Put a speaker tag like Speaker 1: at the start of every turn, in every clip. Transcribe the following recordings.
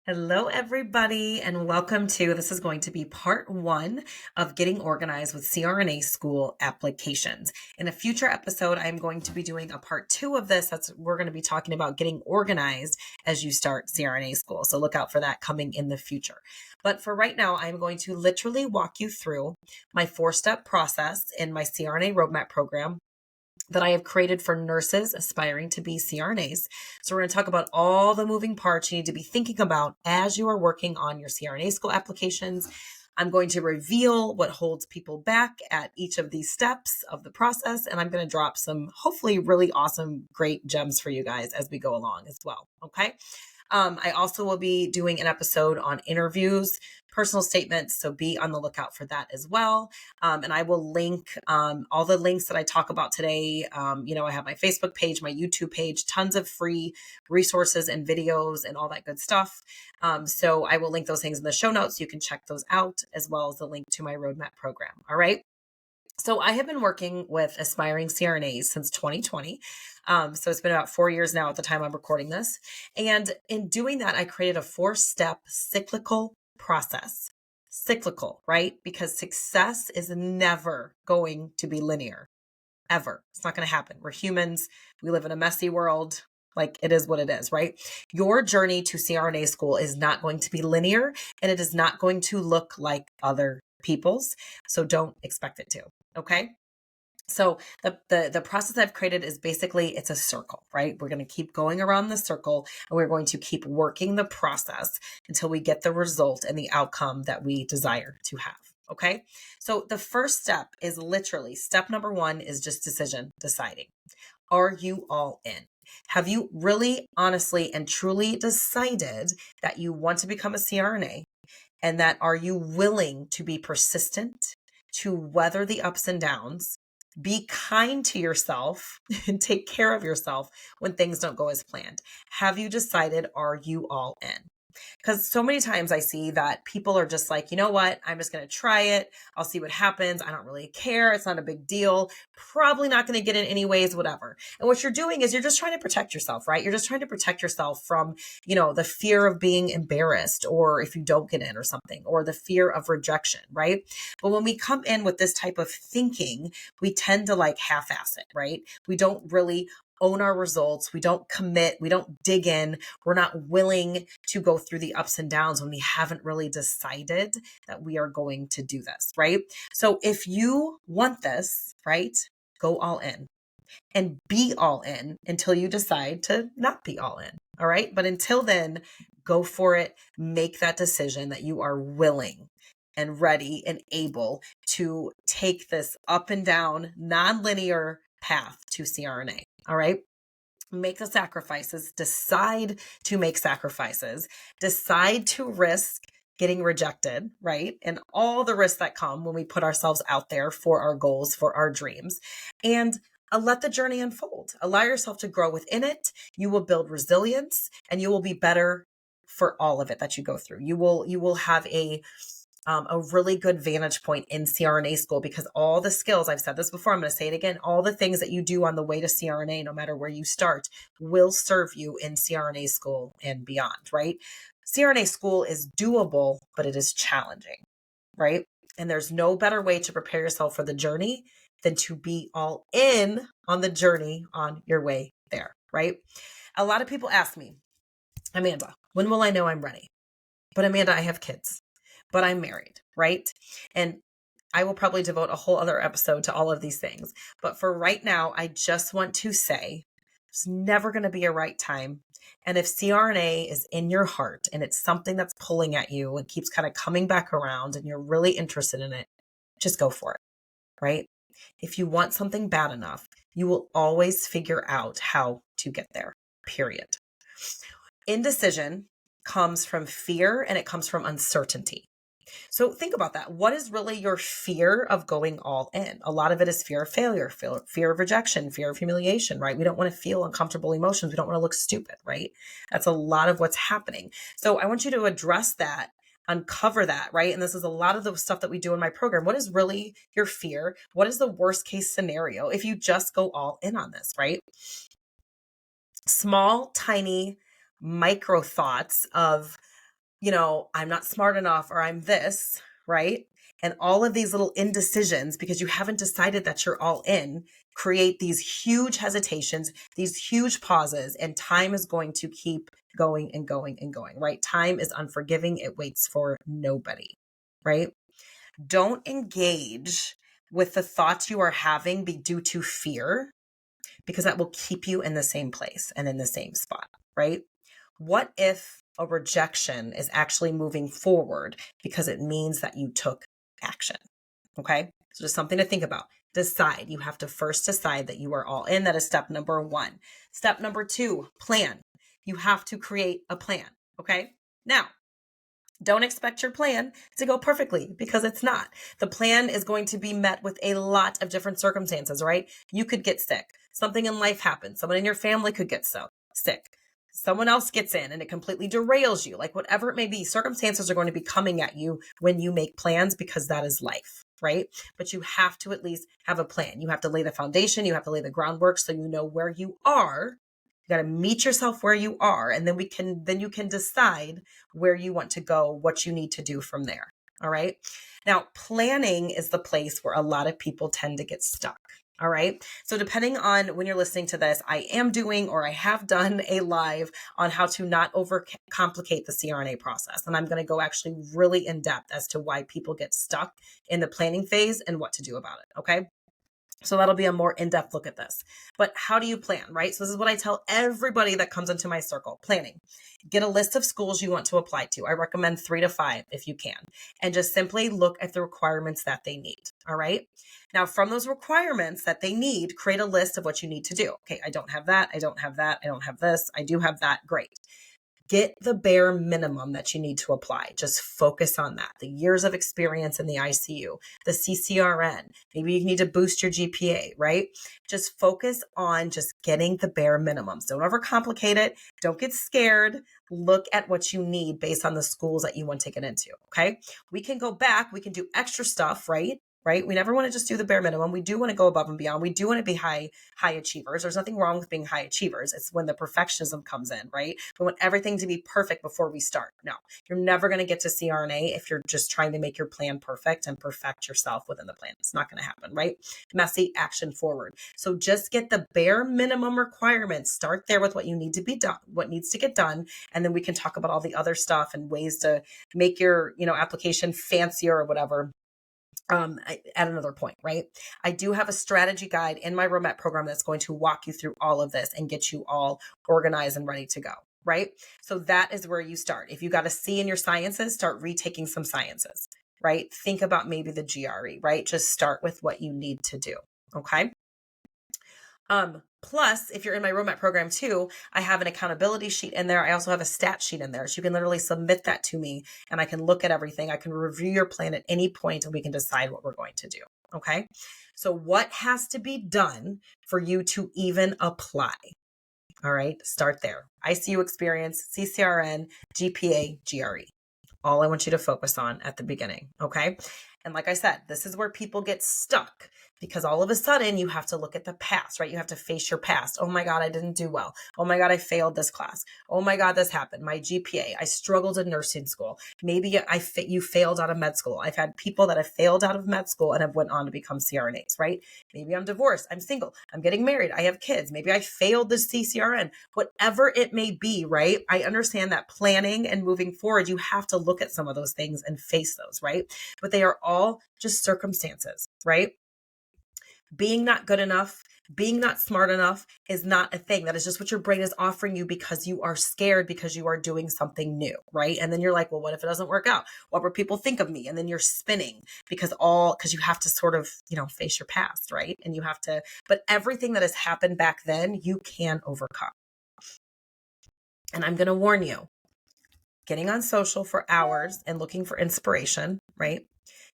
Speaker 1: Hello, everybody, and welcome to this is going to be part one of getting organized with CRNA School applications. In a future episode, I'm going to be doing a part two of this. We're going to be talking about getting organized as you start CRNA School. So look out for that coming in the future. But for right now, I'm going to literally walk you through my 4-step process in my CRNA roadmap program that I have created for nurses aspiring to be CRNAs. So we're going to talk about all the moving parts you need to be thinking about as you are working on your CRNA school applications. I'm going to reveal what holds people back at each of these steps of the process, and I'm going to drop some hopefully really awesome, great gems for you guys as we go along as well. Okay. I also will be doing an episode on interviews, personal statements, so be on the lookout for that as well. And I will link all the links that I talk about today. I have my Facebook page, my YouTube page, tons of free resources and videos and all that good stuff. So I will link those things in the show notes. You can check those out, as well as the link to my roadmap program. All right. So I have been working with aspiring CRNAs since 2020. So it's been about 4 years now at the time I'm recording this. And in doing that, I created a 4-step cyclical process. Cyclical, right? Because success is never going to be linear, ever. It's not going to happen. We're humans. We live in a messy world. Like, it is what it is, right? Your journey to CRNA school is not going to be linear, and it is not going to look like other people's. So don't expect it to. Okay. So the process I've created is basically, it's a circle, right? We're going to keep going around the circle, and we're going to keep working the process until we get the result and the outcome that we desire to have. Okay. So the first step is literally step number 1 is just deciding. Are you all in? Have you really, honestly, and truly decided that you want to become a CRNA? And that are you willing to be persistent, to weather the ups and downs, be kind to yourself, and take care of yourself when things don't go as planned? Have you decided, are you all in? Because so many times I see that people are just like, you know what, I'm just going to try it. I'll see what happens. I don't really care. It's not a big deal. Probably not going to get in anyways, whatever. And what you're doing is you're just trying to protect yourself, right? You're just trying to protect yourself from, the fear of being embarrassed, or if you don't get in or something, or the fear of rejection, right? But when we come in with this type of thinking, we tend to like half-ass it, right? We don't really own our results. We don't commit. We don't dig in. We're not willing to go through the ups and downs when we haven't really decided that we are going to do this, right? So if you want this, right, go all in and be all in until you decide to not be all in. All right. But until then, go for it. Make that decision that you are willing and ready and able to take this up and down, non-linear path to CRNA. All right. Make the sacrifices, decide to make sacrifices, decide to risk getting rejected, right? And all the risks that come when we put ourselves out there for our goals, for our dreams, and let the journey unfold. Allow yourself to grow within it. You will build resilience, and you will be better for all of it that you go through. You will have a really good vantage point in CRNA school, because all the skills, I've said this before, I'm going to say it again, all the things that you do on the way to CRNA, no matter where you start, will serve you in CRNA school and beyond, right? CRNA school is doable, but it is challenging, right? And there's no better way to prepare yourself for the journey than to be all in on the journey on your way there, right? A lot of people ask me, Amanda, when will I know I'm ready? But Amanda, I have kids. But I'm married, right? And I will probably devote a whole other episode to all of these things. But for right now, I just want to say it's never going to be a right time. And if CRNA is in your heart and it's something that's pulling at you and keeps kind of coming back around and you're really interested in it, just go for it, right? If you want something bad enough, you will always figure out how to get there, period. Indecision comes from fear, and it comes from uncertainty. So think about that. What is really your fear of going all in? A lot of it is fear of failure, fear of rejection, fear of humiliation, right? We don't want to feel uncomfortable emotions. We don't want to look stupid, right? That's a lot of what's happening. So I want you to address that, uncover that, right? And this is a lot of the stuff that we do in my program. What is really your fear? What is the worst case scenario if you just go all in on this, right? Small, tiny, micro thoughts of I'm not smart enough, or I'm this, right? And all of these little indecisions, because you haven't decided that you're all in, create these huge hesitations, these huge pauses, and time is going to keep going and going and going, right? Time is unforgiving. It waits for nobody, right? Don't engage with the thoughts you are having due to fear, because that will keep you in the same place and in the same spot, right? What if a rejection is actually moving forward because it means that you took action? Okay. So just something to think about. Decide. You have to first decide that you are all in. That is step number 1. Step number 2, plan. You have to create a plan. Okay. Now, don't expect your plan to go perfectly, because it's not. The plan is going to be met with a lot of different circumstances, right? You could get sick. Something in life happens. Someone in your family could get sick. Someone else gets in and it completely derails you. Like, whatever it may be, circumstances are going to be coming at you when you make plans, because that is life, right? But you have to at least have a plan. You have to lay the foundation. You have to lay the groundwork so you know where you are. You got to meet yourself where you are, and then you can decide where you want to go, what you need to do from there. All right. Now, planning is the place where a lot of people tend to get stuck. All right. So depending on when you're listening to this, I am doing, or I have done, a live on how to not overcomplicate the CRNA process. And I'm going to go actually really in depth as to why people get stuck in the planning phase and what to do about it. Okay. So that'll be a more in-depth look at this. But how do you plan, right? So this is what I tell everybody that comes into my circle: planning. Get a list of schools you want to apply to. I recommend 3 to 5 if you can. And just simply look at the requirements that they need. All right. Now, from those requirements that they need, create a list of what you need to do. Okay, I don't have that. I don't have that. I don't have this. I do have that. Great. Get the bare minimum that you need to apply. Just focus on that. The years of experience in the ICU, the CCRN, maybe you need to boost your GPA, right? Just focus on just getting the bare minimums. Don't overcomplicate it. Don't get scared. Look at what you need based on the schools that you want to get into, okay? We can go back. We can do extra stuff, right? Right? We never want to just do the bare minimum. We do want to go above and beyond. We do want to be high achievers. There's nothing wrong with being high achievers. It's when the perfectionism comes in, right? We want everything to be perfect before we start. No, you're never going to get to CRNA if you're just trying to make your plan perfect and perfect yourself within the plan. It's not going to happen, right? Messy, action forward. So just get the bare minimum requirements. Start there with what you need to be done, what needs to get done. And then we can talk about all the other stuff and ways to make your, application fancier or whatever. At another point, right? I do have a strategy guide in my Romet program that's going to walk you through all of this and get you all organized and ready to go, right? So that is where you start. If you got a C in your sciences, start retaking some sciences, right? Think about maybe the GRE, right? Just start with what you need to do, okay? Plus, if you're in my Romet program too, I have an accountability sheet in there. I also have a stat sheet in there. So you can literally submit that to me and I can look at everything. I can review your plan at any point and we can decide what we're going to do. Okay. So what has to be done for you to even apply? All right. Start there. ICU experience, CCRN, GPA, GRE. All I want you to focus on at the beginning. Okay. And like I said, this is where people get stuck, because all of a sudden you have to look at the past, right? You have to face your past. Oh my God, I didn't do well. Oh my God, I failed this class. Oh my God, this happened. My GPA, I struggled in nursing school. Maybe you failed out of med school. I've had people that have failed out of med school and have went on to become CRNAs, right? Maybe I'm divorced. I'm single. I'm getting married. I have kids. Maybe I failed the CCRN. Whatever it may be, right? I understand that planning and moving forward, you have to look at some of those things and face those, right? But they are all just circumstances, right? Being not good enough, being not smart enough is not a thing. That is just what your brain is offering you because you are scared, because you are doing something new, right? And then you're like, well, what if it doesn't work out? What will people think of me? And then you're spinning because you have to sort of, face your past, right? And you have to, but everything that has happened back then, you can overcome. And I'm going to warn you, getting on social for hours and looking for inspiration, right?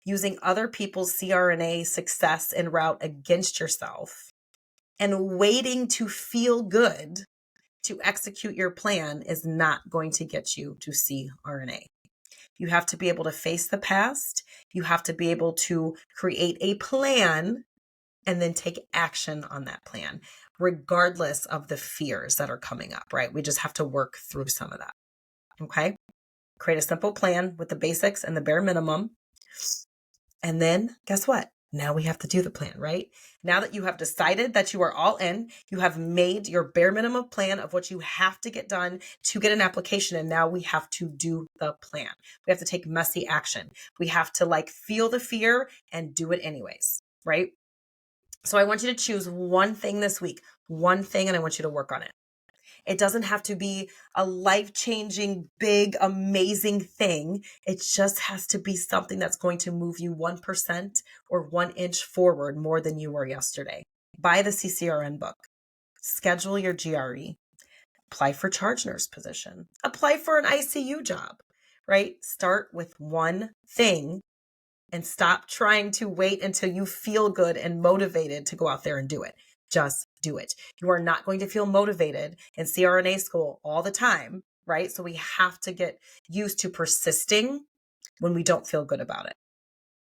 Speaker 1: Using other people's CRNA success en route against yourself and waiting to feel good to execute your plan is not going to get you to CRNA. You have to be able to face the past. You have to be able to create a plan and then take action on that plan, regardless of the fears that are coming up, right? We just have to work through some of that. Okay. Create a simple plan with the basics and the bare minimum. And then guess what? Now we have to do the plan, right? Now that you have decided that you are all in, you have made your bare minimum plan of what you have to get done to get an application. And now we have to do the plan. We have to take messy action. We have to feel the fear and do it anyways, right? So I want you to choose one thing this week, one thing, and I want you to work on it. It doesn't have to be a life-changing, big, amazing thing. It just has to be something that's going to move you 1% or 1 inch forward more than you were yesterday. Buy the CCRN book. Schedule your GRE. Apply for charge nurse position. Apply for an ICU job, right? Start with one thing and stop trying to wait until you feel good and motivated to go out there and do it. Just do it. You are not going to feel motivated in CRNA school all the time, right? So we have to get used to persisting when we don't feel good about it.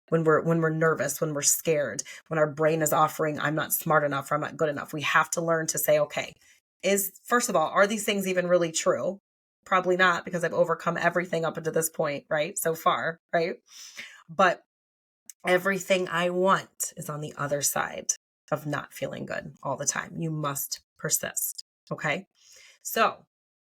Speaker 1: When we're nervous, when we're scared, when our brain is offering, I'm not smart enough or I'm not good enough. We have to learn to say, okay, first of all, are these things even really true? Probably not, because I've overcome everything up until this point, right? So far, right? But everything I want is on the other side of not feeling good all the time. You must persist. Okay. So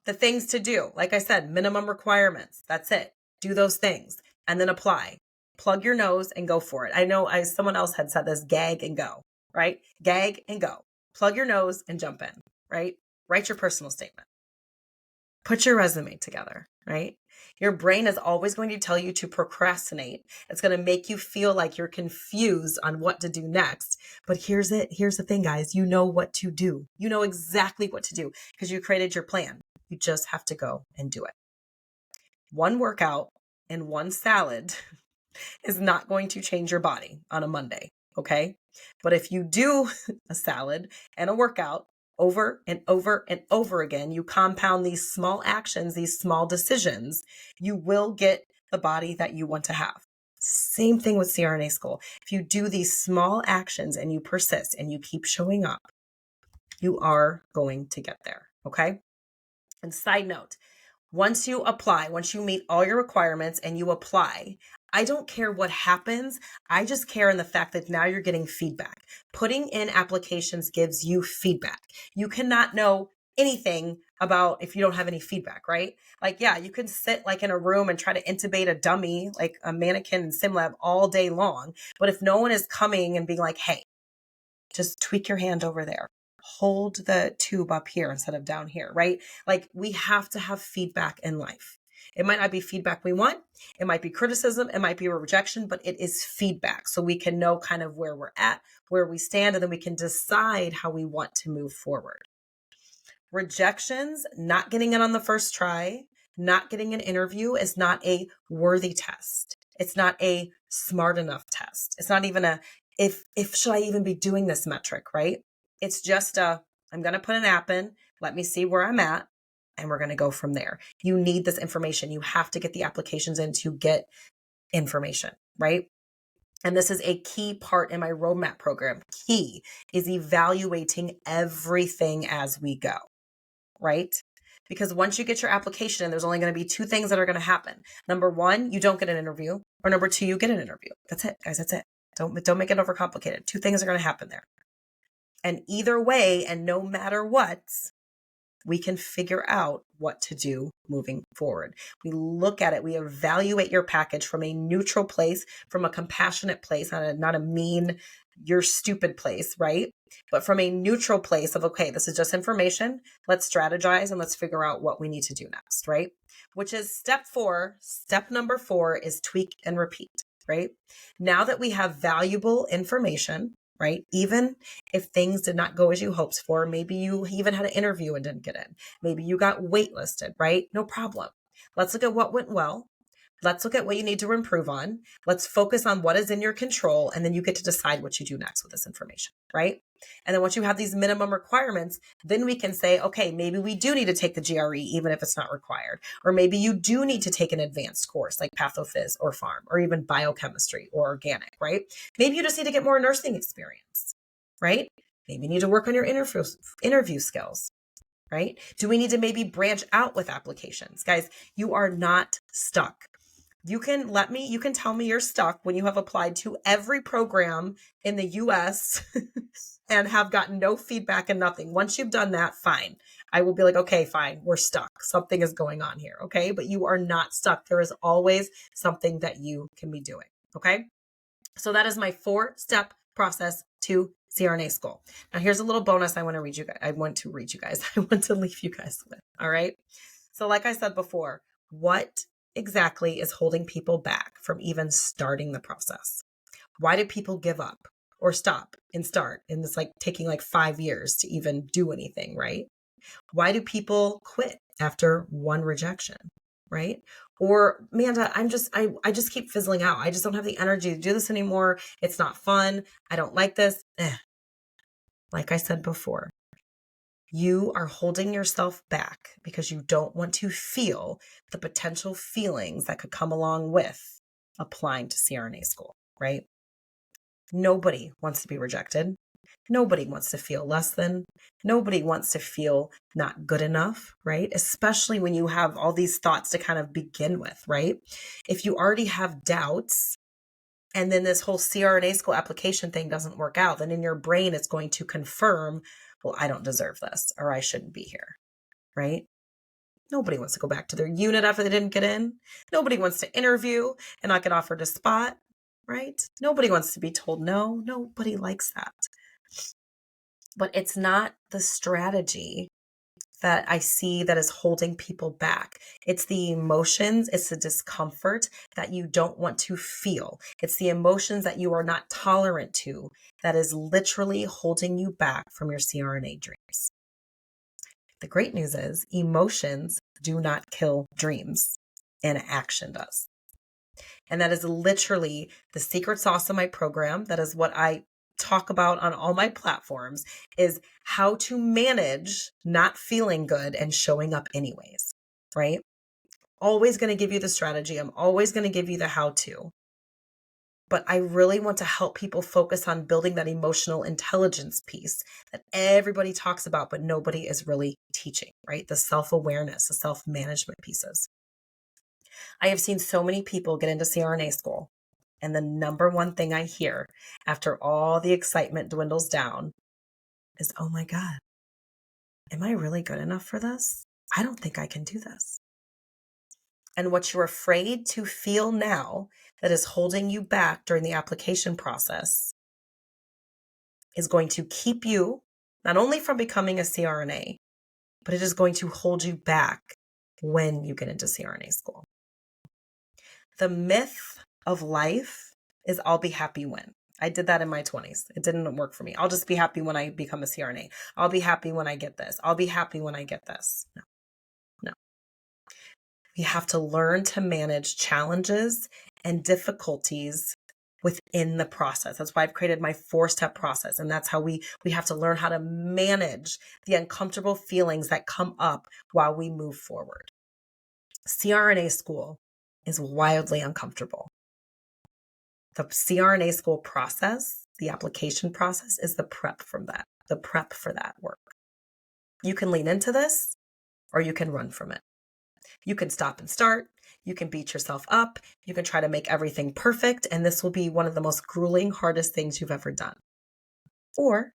Speaker 1: the things to do, like I said, minimum requirements. That's it. Do those things and then apply. Plug your nose and go for it. I know someone else had said this, gag and go, right? Gag and go. Plug your nose and jump in, right? Write your personal statement. Put your resume together, right? Your brain is always going to tell you to procrastinate. It's going to make you feel like you're confused on what to do next. But here's the thing, guys. You know what to do. You know exactly what to do because you created your plan. You just have to go and do it. One workout and one salad is not going to change your body on a Monday, okay? But if you do a salad and a workout over and over and over again, you compound these small actions, these small decisions, you will get the body that you want to have. Same thing with CRNA School. If you do these small actions and you persist and you keep showing up, you are going to get there, okay? And side note, once you meet all your requirements and you apply, I don't care what happens. I just care in the fact that now you're getting feedback. Putting in applications gives you feedback. You cannot know anything about if you don't have any feedback, right? You can sit in a room and try to intubate a dummy, like a mannequin in sim lab all day long. But if no one is coming and being like, hey, just tweak your hand over there. Hold the tube up here instead of down here, right? We have to have feedback in life. It might not be feedback we want. It might be criticism. It might be a rejection, but it is feedback. So we can know kind of where we're at, where we stand, and then we can decide how we want to move forward. Rejections, not getting in on the first try, not getting an interview is not a worthy test. It's not a smart enough test. It's not even if should I even be doing this metric, right? It's just I'm going to put an app in. Let me see where I'm at. And we're going to go from there. You need this information. You have to get the applications in to get information, right? And this is a key part in my roadmap program. Key is evaluating everything as we go, right? Because once you get your application in, there's only going to be two things that are going to happen. Number one, you don't get an interview. Or number two, you get an interview. That's it, guys. That's it. Don't make it overcomplicated. Two things are going to happen there. And either way, and no matter what, we can figure out what to do moving forward. We look at it, we evaluate your package from a neutral place, from a compassionate place, not a mean, you're stupid place, right? But from a neutral place of, okay, this is just information. Let's strategize and let's figure out what we need to do next, right? Which is step 4. Step number 4 is tweak and repeat, right? Now that we have valuable information, right? Even if things did not go as you hoped for, maybe you even had an interview and didn't get in. Maybe you got waitlisted, right? No problem. Let's look at what went well. Let's look at what you need to improve on. Let's focus on what is in your control. And then you get to decide what you do next with this information, right? And then once you have these minimum requirements, then we can say, okay, maybe we do need to take the GRE, even if it's not required. Or maybe you do need to take an advanced course like pathophys or pharm, or even biochemistry or organic, right? Maybe you just need to get more nursing experience, right? Maybe you need to work on your interview skills, right? Do we need to maybe branch out with applications? Guys, you are not stuck. You can tell me you're stuck when you have applied to every program in the US and have gotten no feedback and nothing. Once you've done that, fine. I will be like, okay, fine, we're stuck. Something is going on here, okay? But you are not stuck. There is always something that you can be doing, okay? So that is my 4-step process to CRNA School. Now here's a little bonus I want to read you guys. I want to leave you guys with, all right? So like I said before, what exactly is holding people back from even starting the process? Why do people give up or stop and start? And it's like taking like 5 years to even do anything, right? Why do people quit after one rejection, right? Or Amanda, I just keep fizzling out. I just don't have the energy to do this anymore. It's not fun. I don't like this. Like I said before, you are holding yourself back because you don't want to feel the potential feelings that could come along with applying to CRNA school, right? Nobody wants to be rejected. Nobody wants to feel less than. Nobody wants to feel not good enough, right? Especially when you have all these thoughts to kind of begin with, right? If you already have doubts and then this whole CRNA school application thing doesn't work out, then in your brain it's going to confirm, well, I don't deserve this or I shouldn't be here, right? Nobody wants to go back to their unit after they didn't get in. Nobody wants to interview and not get offered a spot, right? Nobody wants to be told no. Nobody likes that. But it's not the strategy that I see that is holding people back. It's the emotions, it's the discomfort that you don't want to feel. It's the emotions that you are not tolerant to that is literally holding you back from your CRNA dreams. The great news is emotions do not kill dreams, and action does. And that is literally the secret sauce of my program. That is what I talk about on all my platforms, is how to manage not feeling good and showing up anyways, right? Always going to give you the strategy. I'm always going to give you the how to. But I really want to help people focus on building that emotional intelligence piece that everybody talks about, but nobody is really teaching, right? The self-awareness, the self-management pieces. I have seen so many people get into CRNA school, and the number one thing I hear after all the excitement dwindles down is, oh my God, am I really good enough for this? I don't think I can do this. And what you're afraid to feel now that is holding you back during the application process is going to keep you not only from becoming a CRNA, but it is going to hold you back when you get into CRNA school. The myth of life is I'll be happy when. I did that in my 20s. It didn't work for me. I'll just be happy when I become a CRNA. I'll be happy when I get this. I'll be happy when I get this. No. We have to learn to manage challenges and difficulties within the process. That's why I've created my 4-step process. And that's how we have to learn how to manage the uncomfortable feelings that come up while we move forward. CRNA school is wildly uncomfortable. The CRNA school process, the application process, is the prep for that work. You can lean into this or you can run from it. You can stop and start. You can beat yourself up. You can try to make everything perfect. And this will be one of the most grueling, hardest things you've ever done. Or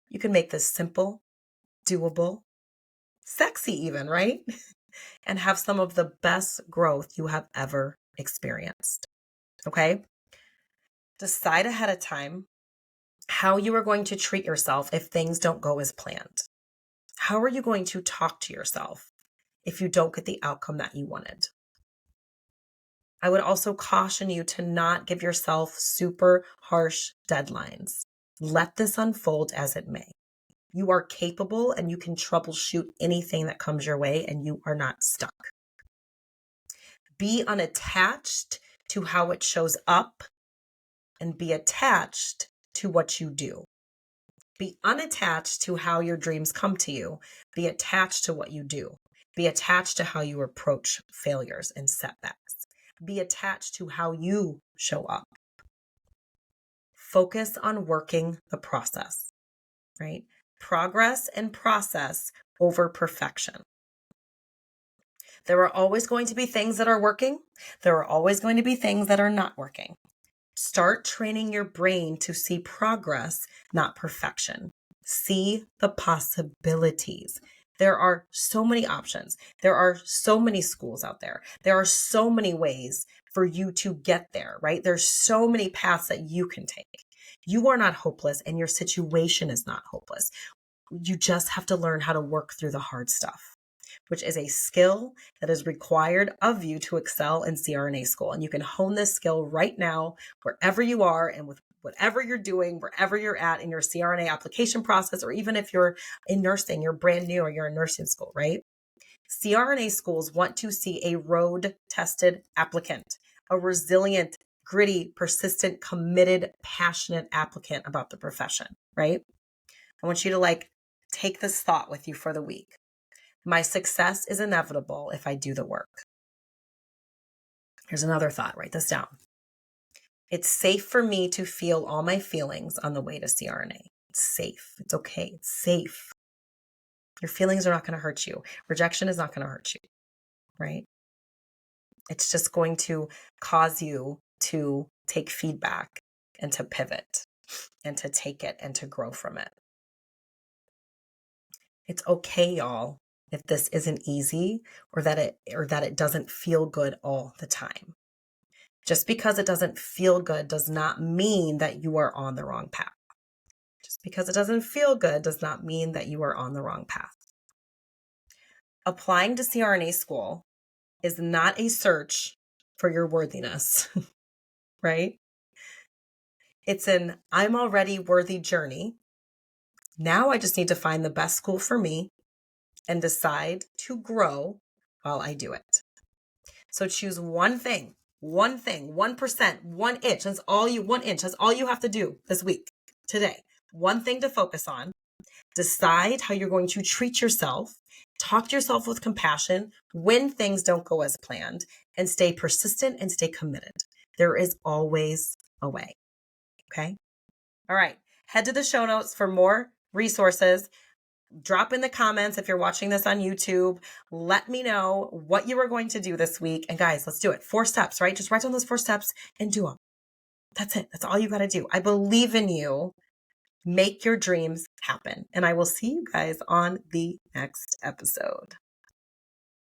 Speaker 1: you can make this simple, doable, sexy even, right? And have some of the best growth you have ever experienced. Okay? Decide ahead of time how you are going to treat yourself if things don't go as planned. How are you going to talk to yourself if you don't get the outcome that you wanted? I would also caution you to not give yourself super harsh deadlines. Let this unfold as it may. You are capable and you can troubleshoot anything that comes your way, and you are not stuck. Be unattached to how it shows up and be attached to what you do. Be unattached to how your dreams come to you. Be attached to what you do. Be attached to how you approach failures and setbacks. Be attached to how you show up. Focus on working the process, right? Progress and process over perfection. There are always going to be things that are working. There are always going to be things that are not working. Start training your brain to see progress, not perfection. See the possibilities. There are so many options. There are so many schools out there. There are so many ways for you to get there, right? There's so many paths that you can take. You are not hopeless and your situation is not hopeless. You just have to learn how to work through the hard stuff, which is a skill that is required of you to excel in CRNA school. And you can hone this skill right now, wherever you are and with whatever you're doing, wherever you're at in your CRNA application process, or even if you're in nursing, you're brand new or you're in nursing school, right? CRNA schools want to see a road-tested applicant, a resilient, gritty, persistent, committed, passionate applicant about the profession, right? I want you to take this thought with you for the week. My success is inevitable if I do the work. Here's another thought. Write this down. It's safe for me to feel all my feelings on the way to CRNA. It's safe. It's okay. It's safe. Your feelings are not going to hurt you. Rejection is not going to hurt you, right? It's just going to cause you to take feedback and to pivot and to take it and to grow from it. It's okay, y'all, if this isn't easy or that it doesn't feel good all the time. Just because it doesn't feel good does not mean that you are on the wrong path. Just because it doesn't feel good does not mean that you are on the wrong path. Applying to CRNA school is not a search for your worthiness, right? It's an I'm already worthy journey. Now I just need to find the best school for me and decide to grow while I do it. So choose one thing, 1%, 1 inch. That's all you have to do this week, today. One thing to focus on. Decide how you're going to treat yourself. Talk to yourself with compassion when things don't go as planned, and stay persistent and stay committed. There is always a way. Okay? All right. Head to the show notes for more resources. Drop in the comments if you're watching this on YouTube. Let me know what you are going to do this week. And guys, let's do it. 4 steps, right? Just write down those 4 steps and do them. That's it. That's all you got to do. I believe in you. Make your dreams happen. And I will see you guys on the next episode.